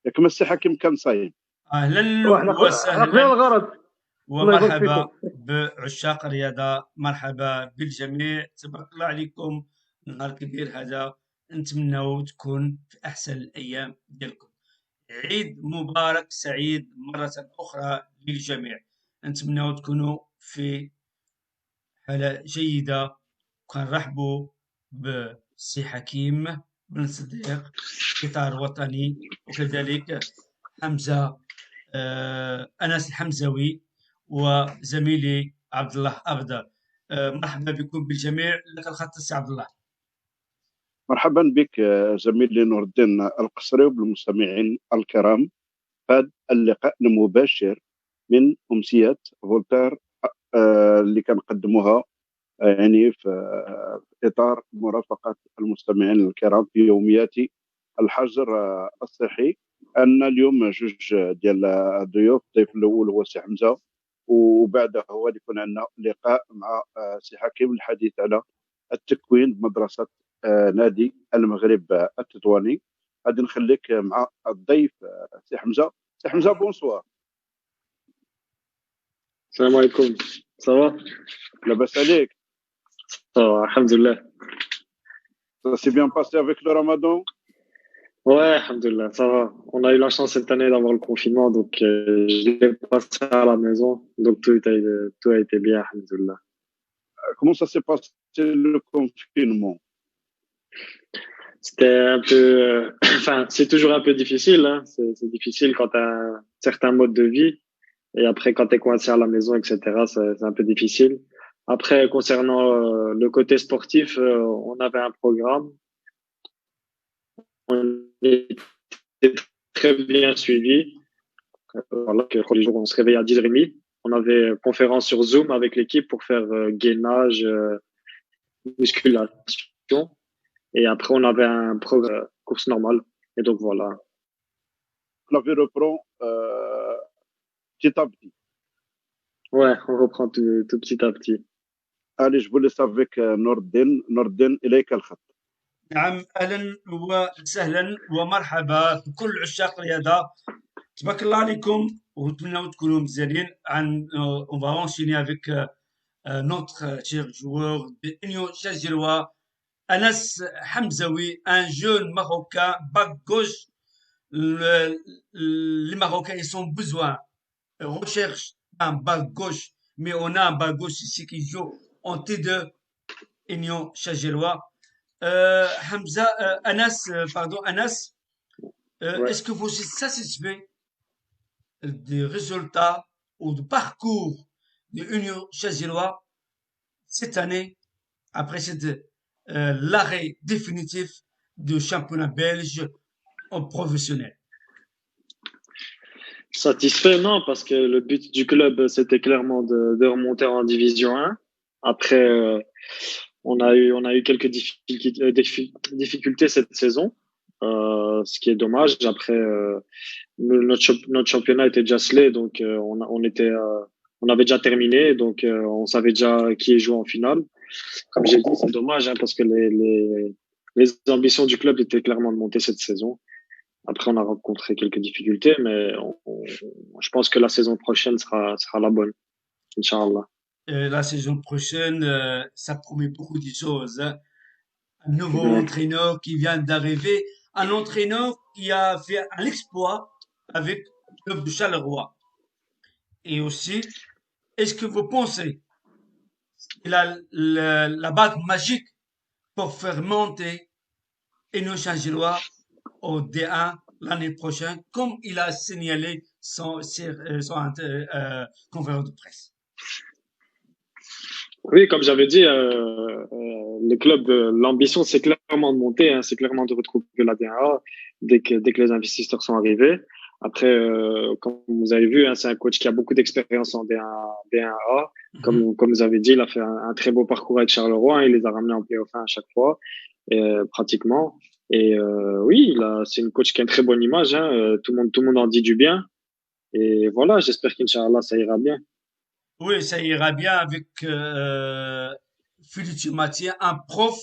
ياك ما السي حكيم كان صايم. أهلا احنا خذينا وسهلا الغرض. الله يبارك ومرحبا فيكم. بعشاق الرياضة، مرحبا بالجميع، تبارك الله عليكم. نهار كبير هذا، نتمنى تكون في أحسن الأيام ديالكم. عيد مبارك سعيد مرة أخرى للجميع. نتمنى تكونوا في حالة جيدة. كنرحبوا بالسي حكيم بن صديق، إطار وطني، وكذلك حمزة، أنس الحمزاوي، وزميلي عبد الله أبدر. مرحبا بكم بالجميع. لك الخط السي عبد الله. مرحبا بك زميلي نور الدين القصري وبالمستمعين الكرام. هذا اللقاء المباشر من أمسية فولتير اللي كنقدموها يعني في إطار مرافقة المستمعين الكرام في يوميات الحجر الصحي. أن اليوم جوج ديال الضيوف، الضيف الأول هو سي حمزة، وبعده هو يكون عندنا لقاء مع سي حكيم للحديث على التكوين بمدرسة نادي المغرب التطواني. غادي نخليك مع الضيف سي حمزة. سي حمزة بونسوار. السلام عليكم. صافا لاباس عليك؟ صافا الحمد لله. Ça s'est bien passé avec le Ramadan? Ouais, alhamdoulilah, ça va. On a eu la chance cette année d'avoir le confinement, donc je l'ai passé à la maison. Donc tout a été bien, alhamdoulilah. Comment ça s'est passé le confinement? C'était un peu... Enfin, c'est toujours un peu difficile. Hein. C'est difficile quand tu as un certain mode de vie. Et après, quand tu es coincé à la maison, etc., c'est un peu difficile. Après, concernant le côté sportif, on avait un programme. On était très bien suivi. Voilà, que tous les jours, on se réveille à 10h30. On avait conférence sur Zoom avec l'équipe pour faire gainage, musculation. Et après, on avait un programme course normale. Et donc, voilà. La vie reprend petit à petit. Ouais, on reprend tout petit à petit. Allez, je vous laisse avec Nordin. Nordin, إليك الخط. نعم، أهلا وسهلا ومرحبا بكل عشاق الرياضة. تبارك الله عليكم ونتمنى تكونوا مزيانين. On va enchaîner avec notre cher joueur de Union Saint-Gillois, Anas Hamzaoui, un jeune Marocain, back gauche. Les Marocains, ils ont besoin, recherchent un back gauche, mais on a un back gauche ici qui joue en T2, Union Saint-Gillois. Hamza, Anas, Ouais. est-ce que vous êtes satisfait des résultats ou du parcours de Union Saint-Gillois cette année, après l'arrêt définitif du championnat belge en professionnel? Satisfait, non, parce que le but du club, c'était clairement de remonter en Division 1. Après, on a eu quelques difficultés cette saison, ce qui est dommage. Après, notre championnat était déjà scellé, donc on avait déjà terminé, donc on savait déjà qui est joué en finale. Comme j'ai dit, c'est dommage hein, parce que les ambitions du club étaient clairement de monter cette saison. Après, on a rencontré quelques difficultés, mais je pense que la saison prochaine sera la bonne, Inch'Allah. La saison prochaine, ça promet beaucoup de choses, hein. Un nouveau Ouais. entraîneur qui vient d'arriver, un entraîneur qui a fait un exploit avec le club de Charleroi. Et aussi, est-ce que vous pensez qu'il a la bague magique pour faire monter Union Saint-Gillois au D1 l'année prochaine, comme il a signalé son conférence de presse? Oui, comme j'avais dit, le club, l'ambition, c'est clairement de monter, hein, c'est clairement de retrouver la D1A dès que les investisseurs sont arrivés. Après, comme vous avez vu, hein, c'est un coach qui a beaucoup d'expérience en D1A. Comme vous avez dit, il a fait un très beau parcours avec Charleroi, hein, il les a ramenés en play-off à chaque fois, pratiquement. Et oui, c'est une coach qui a une très bonne image, hein, tout le monde en dit du bien. Et voilà, j'espère qu'Inch'Allah, ça ira bien. Oui, ça ira bien avec Philippe Mathieu, un prof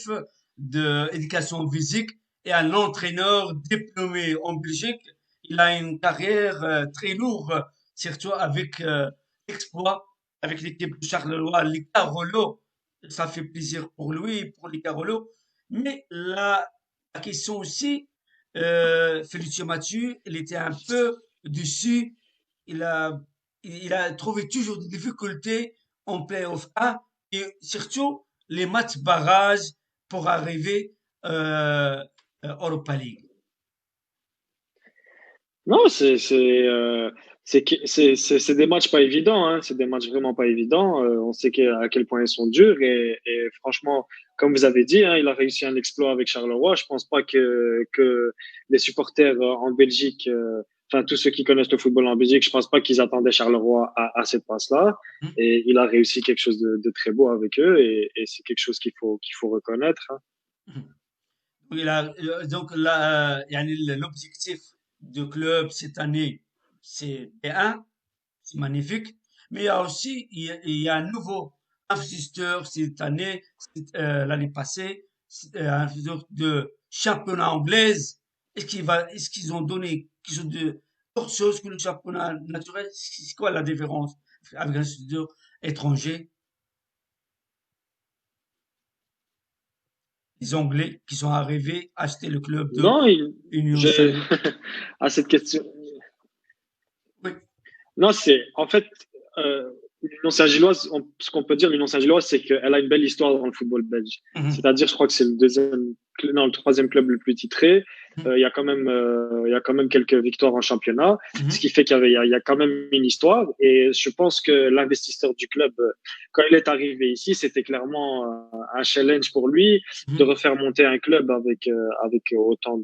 d'éducation physique et un entraîneur diplômé en Belgique il a une carrière très lourde, surtout avec l'exploit, avec l'équipe de Charleroi, les Carolo. Ça fait plaisir pour lui, pour les Carolo. Mais la question aussi, Felicio Mathieu, il était un peu dessus. Il a, il a trouvé toujours des difficultés en playoff A et surtout les matchs barrages pour arriver euh, Europa League. Non, c'est des matchs pas évidents, hein. C'est des matchs vraiment pas évidents. On sait à quel point ils sont durs et franchement, comme vous avez dit, hein, il a réussi un exploit avec Charleroi. Je pense pas que les supporters en Belgique, enfin tous ceux qui connaissent le football en Belgique, je pense pas qu'ils attendaient Charleroi à cette passe-là. Mhm. Et il a réussi quelque chose de très beau avec eux et c'est quelque chose qu'il faut reconnaître, hein. Mhm. Donc là, يعني l'objectif du club cette année, c'est B1, c'est magnifique. Mais il y a aussi, il y a un nouveau investisseur cette année, l'année passée, un investisseur de championnat anglaise. Est-ce qu'ils ont donné quelque chose d'autre chose que le championnat naturel? C'est quoi la différence avec un investisseur étranger, les Anglais qui sont arrivés acheter le club de Non, Union je, Saint-Louis? à cette question, Oui. non, c'est en fait euh, l'Union Saint-Gilloise. Ce qu'on peut dire l'Union Saint-Gilloise, c'est qu'elle a une belle histoire dans le football belge. Mhm. C'est-à-dire, je crois que c'est non, le troisième club le plus titré. Mhm. Il y a quand même quelques victoires en championnat, ce Mhm. qui fait il y a quand même une histoire. Et je pense que l'investisseur du club, quand il est arrivé ici, c'était clairement un challenge pour lui de Mhm. refaire monter un club avec autant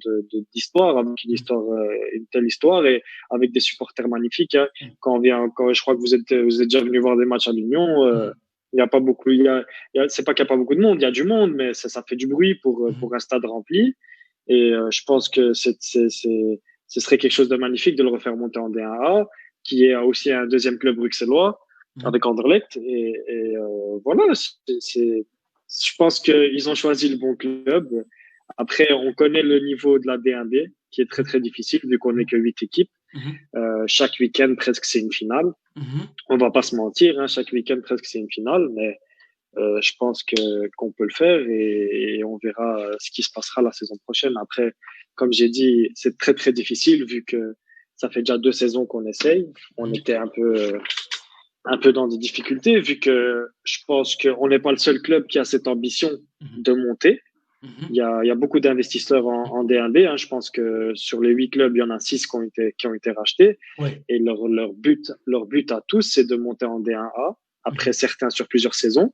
d'histoire, avec une telle histoire et avec des supporters magnifiques, hein. Quand je crois que vous êtes déjà venu voir des matchs à l'Union, Mhm. il y a pas beaucoup, c'est pas qu'il n'y a pas beaucoup de monde, il y a du monde, mais ça fait du bruit Mhm. pour un stade rempli. Et je pense que ce serait quelque chose de magnifique de le refaire monter en D1A, qui est aussi un deuxième club bruxellois Mhm. avec Anderlecht. Voilà, je pense qu'ils ont choisi le bon club. Après, on connaît le niveau de la D1B, qui est très très difficile vu qu'on n'est Mhm. que 8 équipes. Mhm. Chaque week-end, presque, c'est une finale. Mhm. On va pas se mentir, hein, chaque week-end, presque, c'est une finale, mais je pense qu'on peut le faire et on verra ce qui se passera la saison prochaine. Après, comme j'ai dit, c'est très très difficile vu que ça fait déjà 2 saisons qu'on essaye. On Mhm. était un peu dans des difficultés vu que je pense qu'on n'est pas le seul club qui a cette ambition Mhm. de monter. Mhm. Il y a beaucoup d'investisseurs en D1B, hein. Je pense que sur les 8 clubs, il y en a 6 qui ont été rachetés. Oui. Et leur but à tous, c'est de monter en D1A. Après, Mhm. certains sur plusieurs saisons.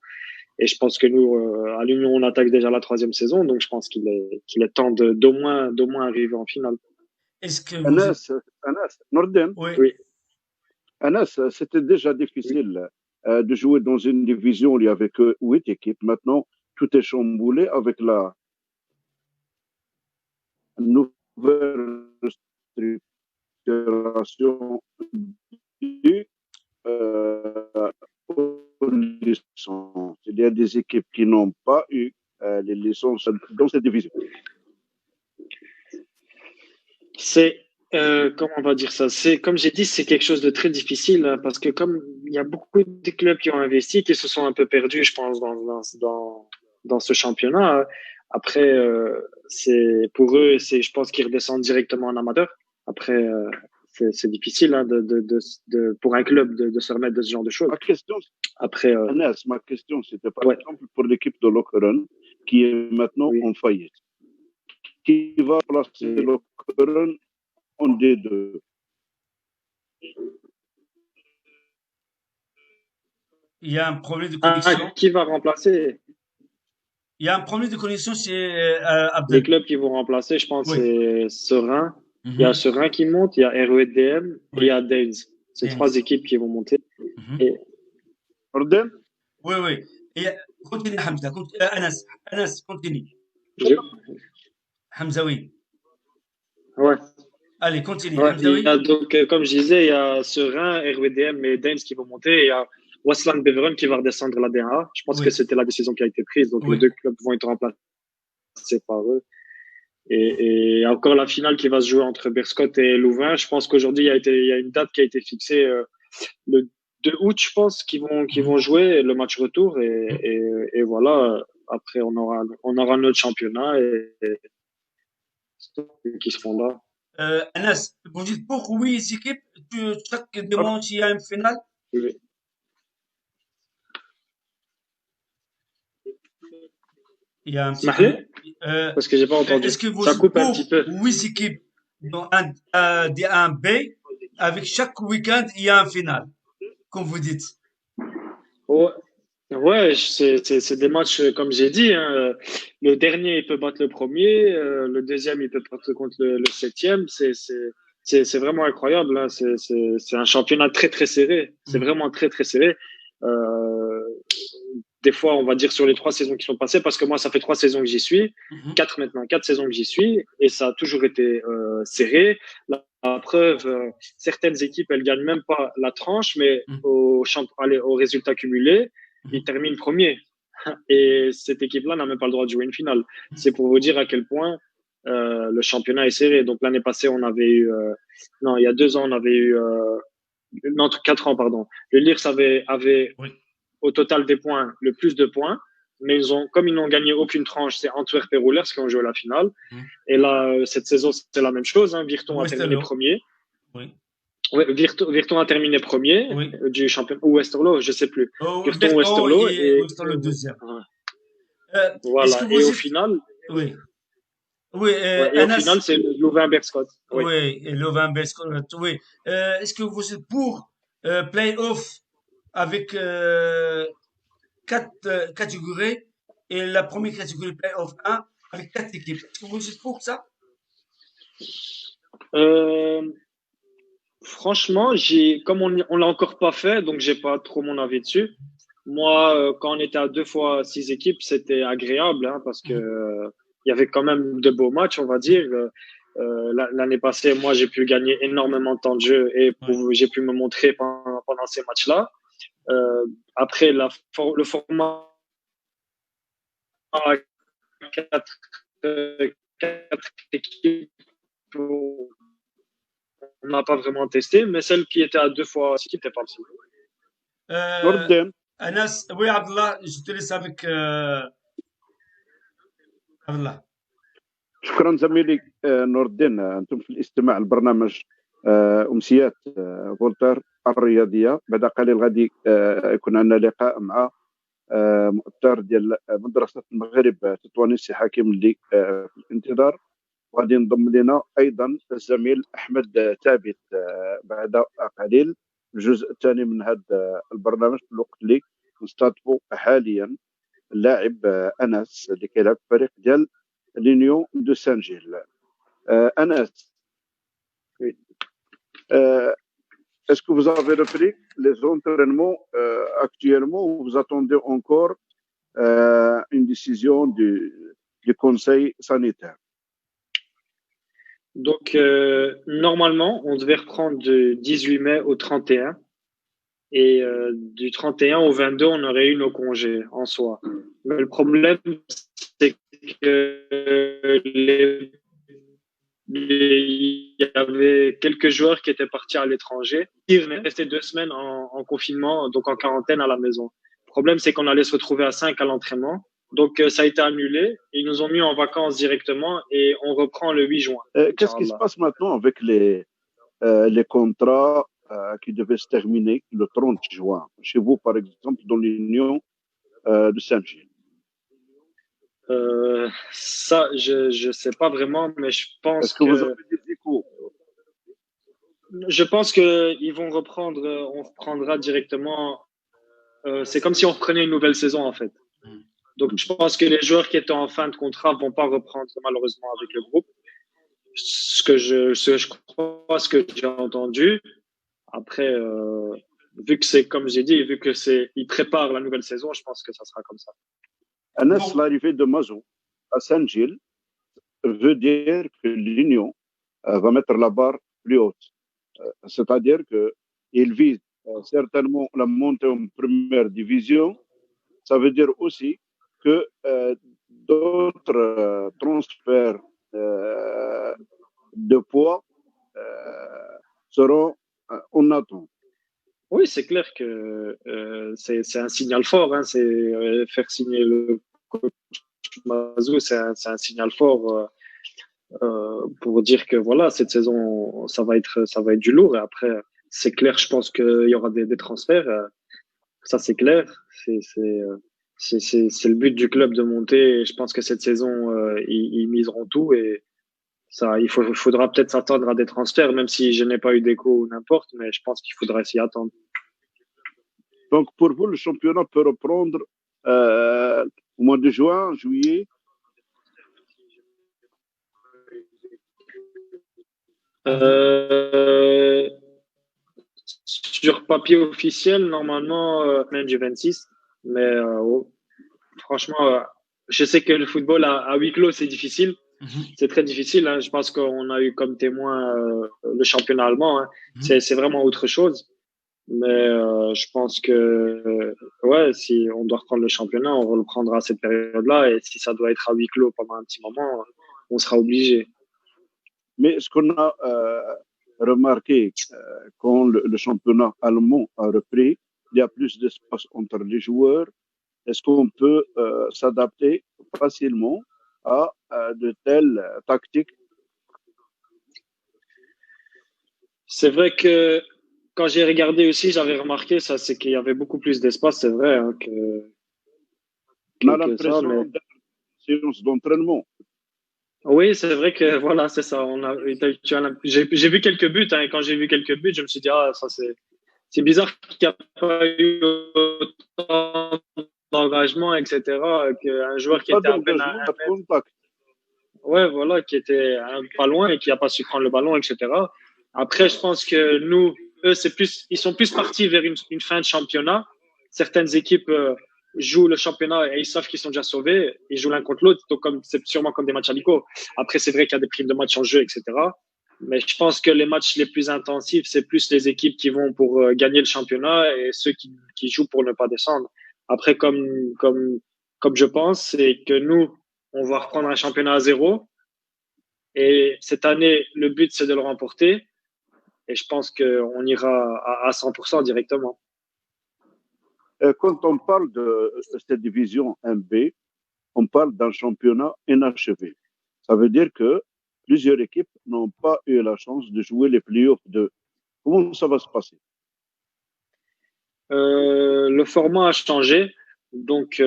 Et je pense que nous, à l'Union, on attaque déjà la troisième saison. Donc, je pense qu'il est temps d'au moins arriver en finale. Est-ce que vous êtes... Anas, Norden, Oui. Oui, Anas, c'était déjà oui. difficile de jouer dans une division où il y avait que 8 équipes. Maintenant, tout est chamboulé avec la nouvelle structuration du aux licences. Il y a des équipes qui n'ont pas eu les licences dans cette division. C'est, comment on va dire ça? C'est, comme j'ai dit, c'est quelque chose de très difficile, hein, parce que comme il y a beaucoup de clubs qui ont investi, qui se sont un peu perdus, je pense, dans ce championnat, hein. Après, pour eux, je pense qu'ils redescendent directement en amateur. Après, c'est difficile, hein, pour un club de se remettre de ce genre de choses. Ma question, Après, Anas, ma question, c'était par ouais, exemple pour l'équipe de Lokeren qui est maintenant oui. en faillite. Qui va placer Oui. Lokeren en D2? Il y a un problème de Ah, connexion. qui va remplacer? Il y a un problème de connexion chez Les Abdel. clubs qui vont remplacer, je pense, Oui. c'est Serein. Il y a Mhm. Serein qui monte, il y a REDM et il y Oui. a Danes. C'est trois Dance. équipes qui vont monter. Mhm. Et Norden, Oui, oui. Et, continue, Hamza. Anas. Anas, continue. je, Hamza, oui. ouais, Allez, continue. ouais. Hamza, Il y a oui. donc, comme je disais, il y a Serein, REDM et Danes qui vont monter. Et il y a Waslan Beveren qui va redescendre la D1A. Je pense que Oui. c'était la décision qui a été prise. Donc les Oui. deux clubs vont être remplacés par eux. Et encore la finale qui va se jouer entre Beerschot et Louvain. Je pense qu'aujourd'hui, il y a une date qui a été fixée le 2 août, je pense, qu'ils vont jouer le match retour. Et voilà, après, on aura notre championnat et qui seront là. Anas, vous dites pour 8 équipes, chaque dimanche, il y a une finale. Oui. Il y a un petit peu. Mahlet parce que j'ai pas entendu. Est-ce que vous Ça êtes coupe un pour petit peu. 8 équipes dans un B, avec chaque week-end, il y a un final, comme vous dites? Ouais, ouais, c'est des matchs, comme j'ai dit, hein, le dernier, il peut battre le premier, le deuxième, il peut battre contre le septième. C'est vraiment incroyable, hein. C'est un championnat très, très serré. C'est Mhm. vraiment très, très serré. Euh, des fois, on va dire sur les 3 saisons qui sont passées, parce que moi, ça fait 3 saisons que j'y suis, Mhm. 4 saisons que j'y suis, et ça a toujours été serré. La preuve, certaines équipes, elles gagnent même pas la tranche, mais Mhm. allez, au résultat cumulé, ils Mhm. terminent premier. Et cette équipe-là n'a même pas le droit de jouer une finale. C'est pour vous dire à quel point le championnat est serré. Donc l'année passée, on avait eu, non, il y a 2 ans, on avait eu, non, 4 ans, pardon. Le LIRS avait Oui. au total des points, le plus de points. Mais comme ils n'ont gagné aucune tranche, c'est Antwerp et Roulers qui ont joué la finale. Mhm. Et là, cette saison, c'est la même chose, hein. Virton a terminé Westerlo. premier. Oui. Ouais, Virton a terminé premier Oui. du championnat, ou Westerlo, je sais plus. Oh, Virton ou Berto Westerlo, et Westerlo deuxième. Est-ce que voilà. Et vous au êtes... final, Oui. Oui, ouais, et au final, Anas. c'est Louvain-Berscott. Oui. Oui, et Lovin Bescott, oui. Est-ce que vous êtes pour play-off avec 4 catégories et la première catégorie play-off 1 avec 4 équipes? Est-ce que vous êtes pour ça? Euh, franchement, comme on l'a encore pas fait, donc j'ai pas trop mon avis dessus. Moi, quand on était à 2 fois 6 équipes, c'était agréable, hein, parce que Mhm. il y avait quand même de beaux matchs, on va dire. L'année passée, moi, j'ai pu gagner énormément de temps de jeu et Oui. j'ai pu me montrer pendant ces matchs-là. Après, le format à 4 équipes, on n'a pas vraiment testé, mais celle qui était à 2 fois 6 était pas possible. Euh, نوردين. Anas, oui, Abdullah, je te laisse avec Abdullah. شكرا زميلي نور الدين. انتم في الاستماع لبرنامج امسيات فولتير الرياضيه. بعد قليل غادي يكون عندنا لقاء مع مؤثر ديال مدرسه المغرب تطواني السي حكيم اللي في الانتظار، وغادي ينضم لنا ايضا الزميل احمد ثابت بعد قليل الجزء الثاني من هذا البرنامج، في الوقت اللي نستضيفوا حاليا اللاعب انس اللي كيلعب في الفريق ديال l'Union de Saint-Gilles. Anas, Oui. est-ce que vous avez repris les entraînements actuellement ou vous attendez encore une décision du Conseil sanitaire? Donc, normalement, on devait reprendre du 18 mai au 31. Et du 31 au 22, on aurait eu nos congés en soi. Mais le problème, c'est que il y avait quelques joueurs qui étaient partis à l'étranger. Ils venaient rester 2 semaines en confinement, donc en quarantaine à la maison. Le problème, c'est qu'on allait se retrouver à 5 à l'entraînement. Donc, ça a été annulé. Ils nous ont mis en vacances directement et on reprend le 8 juin. Qu'est-ce qui se passe maintenant avec les contrats qui devaient se terminer le 30 juin chez vous, par exemple, dans l'Union de Saint-Gilles? Ça, je sais pas vraiment, mais Est-ce que vous avez des échos? Je pense que ils vont reprendre, on reprendra directement. C'est comme si on reprenait une nouvelle saison en fait. Donc je pense que les joueurs qui étaient en fin de contrat vont pas reprendre malheureusement avec le groupe. Ce que je crois, ce que j'ai entendu. Après, vu que c'est comme j'ai dit, vu que ils préparent la nouvelle saison, je pense que ça sera comme ça. Anas, l'arrivée de Mazo à Saint-Gilles veut dire que l'Union va mettre la barre plus haute. C'est-à-dire qu'il vise certainement la montée en première division. Ça veut dire aussi que d'autres transferts seront, on attend. Oui, c'est clair que c'est un signal fort. Hein, c'est faire signer le coach Mazou, c'est un signal fort pour dire que voilà, cette saison, ça va être du lourd. Et après, c'est clair, je pense qu'il y aura des transferts. Ça, c'est clair. C'est le but du club de monter. Et je pense que cette saison, ils miseront tout et ça, faudra peut-être s'attendre à des transferts, même si je n'ai pas eu d'écho ou n'importe, mais je pense qu'il faudra s'y attendre. Donc, pour vous, le championnat peut reprendre au mois de juin, juillet. Sur papier officiel, normalement, même du 26. Mais franchement, je sais que le football à huis clos, c'est difficile. C'est très difficile. Hein. Je pense qu'on a eu comme témoin le championnat allemand. Hein. C'est vraiment autre chose. Mais je pense que ouais, si on doit reprendre le championnat, on le prendra à cette période-là. Et si ça doit être à huis clos pendant un petit moment, on sera obligé. Mais ce qu'on a remarqué quand le championnat allemand a repris, il y a plus d'espace entre les joueurs. Est-ce qu'on peut s'adapter facilement à de telles tactiques? C'est vrai que quand j'ai regardé aussi, j'avais remarqué ça, c'est qu'il y avait beaucoup plus d'espace, c'est vrai, hein, On a que ça. l'impression Mais d'être une séance d'entraînement. oui, c'est vrai que voilà, c'est ça. J'ai vu quelques buts. Hein, et quand j'ai vu quelques buts, je me suis dit ah ça c'est bizarre qu'il n'y a pas eu autant d'engagement, etc. Qu'un joueur qui Pas était à peine à d'engagement, un pas de mètre, contact. ouais, voilà, qui était pas loin et qui a pas su prendre le ballon, etc. Après, je pense que nous, eux, ils sont plus partis vers une fin de championnat. Certaines équipes jouent le championnat et ils savent qu'ils sont déjà sauvés. Ils jouent l'un contre l'autre, donc c'est sûrement comme des matchs amicaux. Après, c'est vrai qu'il y a des primes de match en jeu, etc. Mais je pense que les matchs les plus intensifs, c'est plus les équipes qui vont pour gagner le championnat et ceux qui jouent pour ne pas descendre. Après, comme je pense, c'est que nous, on va reprendre un championnat à zéro. Et cette année, le but, c'est de le remporter. Et je pense qu'on ira à 100% directement. Quand on parle de cette division 1B, on parle d'un championnat inachevé. Ça veut dire que plusieurs équipes n'ont pas eu la chance de jouer les playoffs de. Comment ça va se passer? Le format a changé. Donc,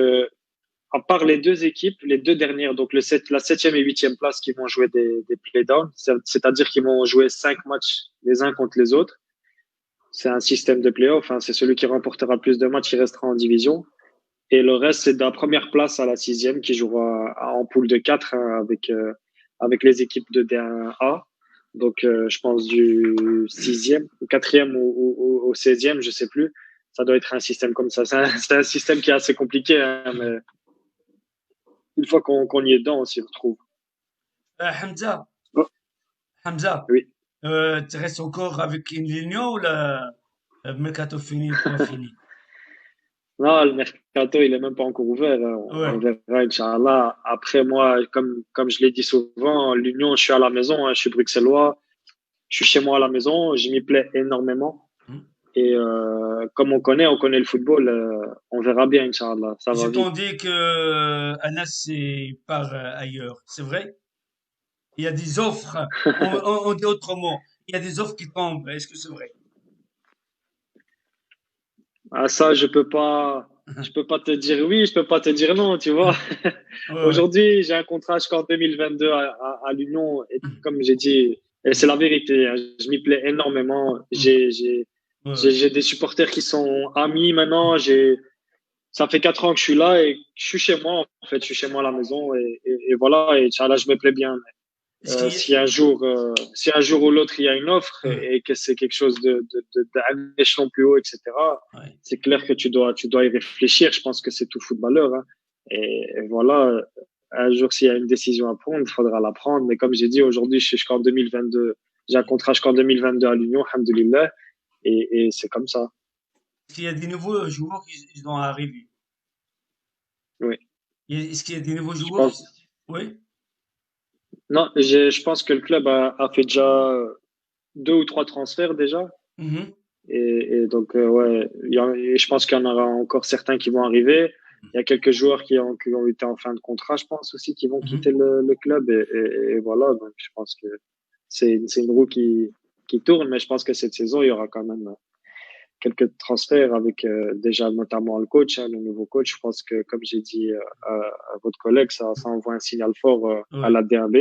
à part les deux équipes, les deux dernières, donc la septième et huitième place qui vont jouer des playdowns, c'est-à-dire qu'ils vont jouer 5 matchs les uns contre les autres. C'est un système de playoff. Hein, c'est celui qui remportera plus de matchs qui restera en division. Et le reste, c'est de la première place à la sixième qui jouera en poule de 4 hein, avec les équipes de D1A. Donc, je pense du sixième, au quatrième ou au 16e, je sais plus. Ça doit être un système comme ça. C'est un système qui est assez compliqué, hein, mais une fois qu'on y est dedans, on s'y retrouve. Hamza, Oh, Hamza, Oui. tu restes encore avec une Ligno ou le mercato fini, point fini? Non, le mercato, il est même pas encore ouvert. Hein. On Ouais. verra, Inch'Allah. Après, moi, comme je l'ai dit souvent, l'Union, je suis à la maison, hein, je suis bruxellois. Je suis chez moi à la maison, je m'y plais énormément. Hmm. Et comme on connaît le football, on verra bien, Inch'Allah. Ça va J'ai vite. entendu que Anas part ailleurs. C'est vrai? Il y a des offres. On dit autrement. Il y a des offres qui tombent. Est-ce que c'est vrai? Ah, ça, je peux pas te dire oui, je peux pas te dire non, tu vois. Ouais, ouais. Aujourd'hui, j'ai un contrat jusqu'en 2022 à l'Union et comme j'ai dit, et c'est la vérité, hein, je m'y plais énormément. Hmm. Ouais, ouais. J'ai des supporters qui sont amis maintenant. Ça fait 4 ans que je suis là et je suis chez moi, en fait, je suis chez moi à la maison et voilà, et Inch'Allah, je me plais bien. Est-ce qu'il y a... Si un jour ou l'autre il y a une offre Ouais, et que c'est quelque chose d'un échelon plus haut, etc., ouais. c'est clair que tu dois y réfléchir. Je pense que c'est tout footballeur. Hein. Et voilà, un jour s'il y a une décision à prendre, il faudra la prendre. Mais comme j'ai dit, aujourd'hui, je suis jusqu'en 2022. J'ai un contrat jusqu'en 2022 à l'Union, alhamdoulilah, et c'est comme ça. Est-ce qu'il y a des nouveaux joueurs qui vont arriver? Oui. Est-ce qu'il y a des nouveaux Je joueurs? pense, Oui? non, je pense que le club a fait déjà 2 ou 3 transferts déjà. Mhm. Et donc, ouais, et je pense qu'il y en aura encore certains qui vont arriver. Il y a quelques joueurs qui ont été en fin de contrat, je pense aussi, qui vont quitter le club. Et voilà, donc je pense que c'est une roue qui tourne, mais je pense que cette saison, il y aura quand même quelques transferts avec déjà notamment le coach, hein, le nouveau coach. Je pense que, comme j'ai dit à votre collègue, ça envoie un signal fort à Ouais. la DRB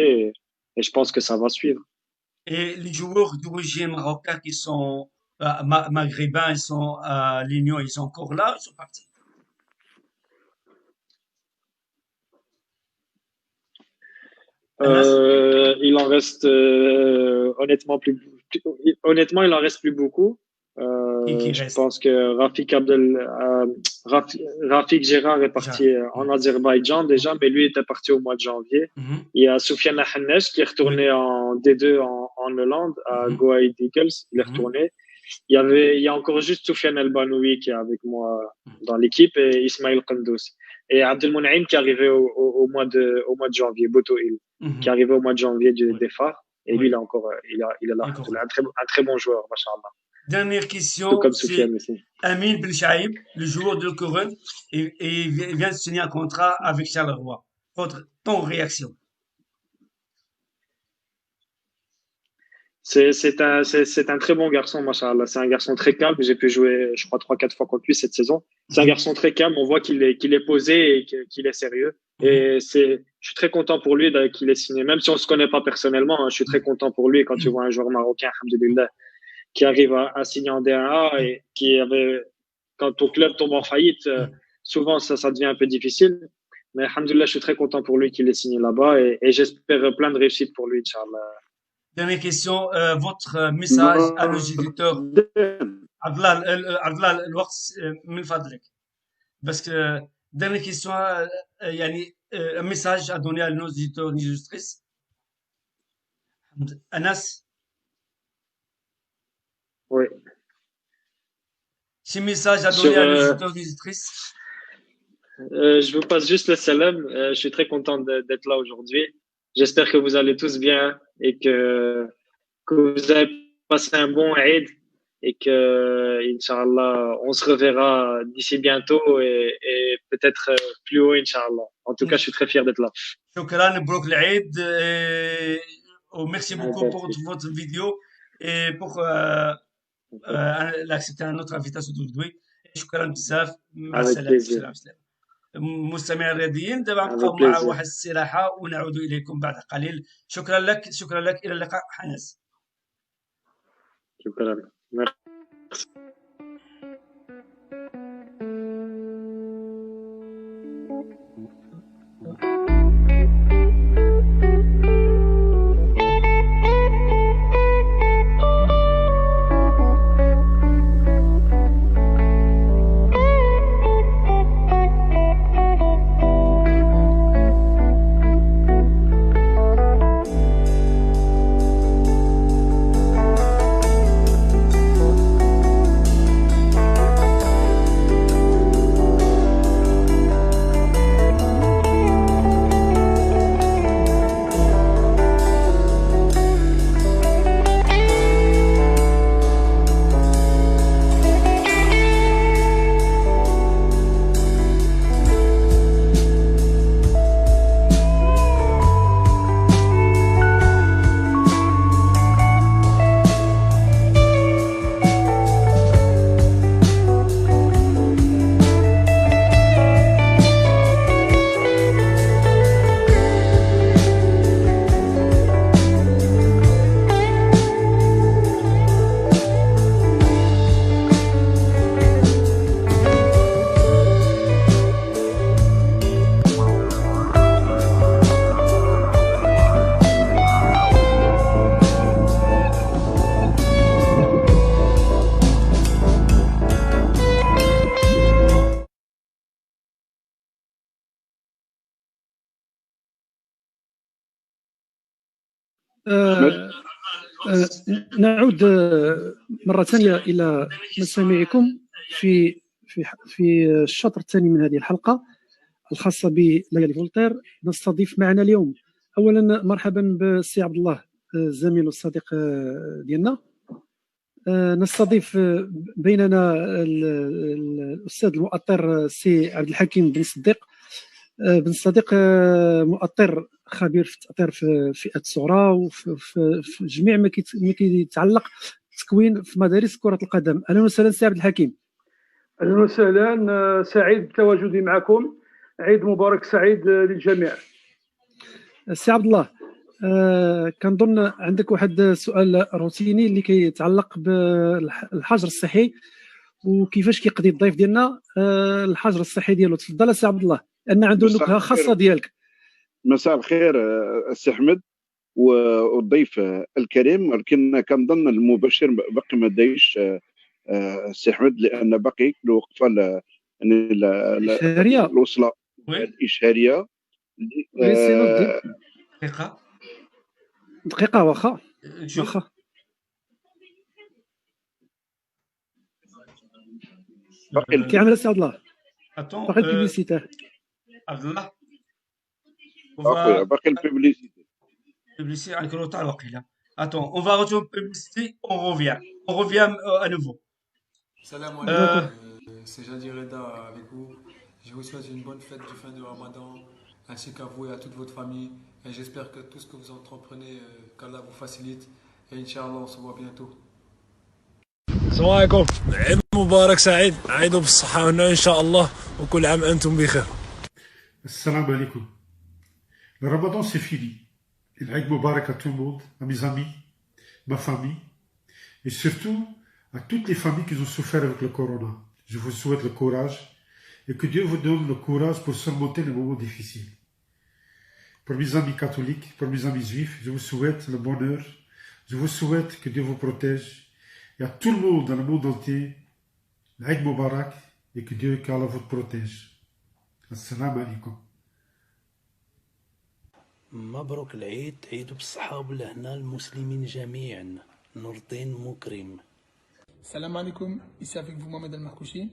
et je pense que ça va suivre. Et les joueurs d'origine marocaine qui sont maghrébins, ils sont à l'Union, ils sont encore là, ils sont partis. Anas, Il en reste honnêtement, il en reste plus beaucoup. qui Je reste? pense que Rafik Gérard est parti en Azerbaïdjan déjà, mais lui était parti au mois de janvier. Mhm. Il y a Soufiane Hannesh qui est retourné Oui. en D2 en Hollande à Mhm. Go Ahead Eagles. Il est Mhm. retourné. Il y a encore juste Soufiane El Banoui qui est avec moi dans l'équipe et Ismail Kandous. Et Abdelmounhaim qui est arrivé au mois de janvier, Boto Hill, qui est Mhm. arrivé au mois de janvier Oui. des phares. Et lui, Oui. il est encore, il est là, Encore là. un très bon joueur, machallah. Dernière Tout question, comme c'est Soufiane aussi. Amin Belchaïb, le joueur de Corone, et il vient de signer un contrat avec Charleroi. Ton réaction? C'est un très bon garçon, machallah. C'est un garçon très calme. J'ai pu jouer, je crois, 3, 4 fois contre lui cette saison. C'est un Mhm. garçon très calme. On voit qu'il est posé et qu'il est sérieux. Mhm. Je suis très content pour lui qu'il ait signé. Même si on se connaît pas personnellement, hein, je suis très content pour lui quand tu vois un joueur marocain, alhamdoulilah, qui arrive à signer en D1A et qui avait, quand ton club tombe en faillite, souvent ça devient un peu difficile. Mais alhamdoulilah, je suis très content pour lui qu'il ait signé là-bas et j'espère plein de réussite pour lui, Inch'Allah. Dernière question, votre message à nos éditeurs. نوردين. عبد الله الوقت من فضلك بس dernière question يعني un message à donner à nos auditeurs et auditrices. Anas, Oui. ce message à donner Sur, à nos auditeurs et auditrices. je vous passe juste le salam. Je suis très content d'être là aujourd'hui. J'espère que vous allez tous bien et que vous avez passé un bon Eid et que, Inch'Allah, on se reverra d'ici bientôt et peut-être plus haut, Inch'Allah. En tout cas, je suis très fier d'être là. شكرا مبروك العيد merci beaucoup pour Merci. votre vidéo et pour l'accepter à notre invitation d'aujourd'hui. شكرا بزاف مع Avec السلامة plaisir. سلام سلام. مستمعي الرياضيين دابا Avec نبقاو مع plaisir. واحد الاستراحة ونعود إليكم بعد قليل. شكرا لك شكرا لك إلى اللقاء حنس. شكرا. نعود مرة ثانية إلى مسامعكم في الشطر الثاني من هذه الحلقة الخاصة بليالي فولتير. نستضيف معنا اليوم أولا مرحبا بالسي عبد الله الزميل والصديق ديالنا، نستضيف بيننا الأستاذ المؤطر سي عبد الحكيم بن صديق مؤطر خبير في التأطير في فئة الصغرى وفي جميع ما كيتعلق بالتكوين في مدارس كرة القدم. أهلا وسهلا سي عبد الحكيم. أهلا وسهلا، سعيد بتواجدي معكم. عيد مبارك سعيد للجميع. سي عبد الله، كنظن عندك واحد السؤال روتيني اللي كيتعلق بالحجر الصحي وكيفاش كيقضي الضيف ديالنا الحجر الصحي ديالو. تفضل سي عبد الله، ان عنده نكهه خاصه ديالك. مساء الخير السي احمد والضيف الكريم، ولكن كنظن المباشر باقي ما دايش السي احمد، لان باقي الوقفه الوصله الاشهاريه. دقيقه واخا كيعمل السي عبد الله. باقي البيبليسيتي عبد الله باقي البيبليسيتي avec le retard وقيله. Attends, on va retourner publicité, on revient à nouveau. Salam alaikum, c'est Jadi Reda avec vous. Je vous souhaite une bonne fête du fin de Ramadan, ainsi qu'à vous et à toute votre famille. Et j'espère que tout ce que vous entreprenez, qu'Allah vous facilite. Et Inch'Allah, on se voit bientôt. السلام عليكم، عيد مبارك سعيد، عيدوا بالصحة والهنا إن شاء الله، وكل عام أنتم بخير. السلام عليكم. Le Ramadan c'est fini. Il Aïd Mubarak à tout le monde, à mes amis, ma famille, et surtout à toutes les familles qui ont souffert avec le corona. Je vous souhaite le courage et que Dieu vous donne le courage pour surmonter les moments difficiles. Pour mes amis catholiques, pour mes amis juifs, je vous souhaite le bonheur. Je vous souhaite que Dieu vous protège. Et à tout le monde dans le monde entier, l'Aïd Mubarak, et que Dieu, qu'Allah vous protège. Assalamu alaikum. مبروك العيد، عيدوا بالصحة وبالهنا المسلمين جميعا. نور الدين مكرم. Salam alaikum, ici avec vous Mohamed Al Markouchi.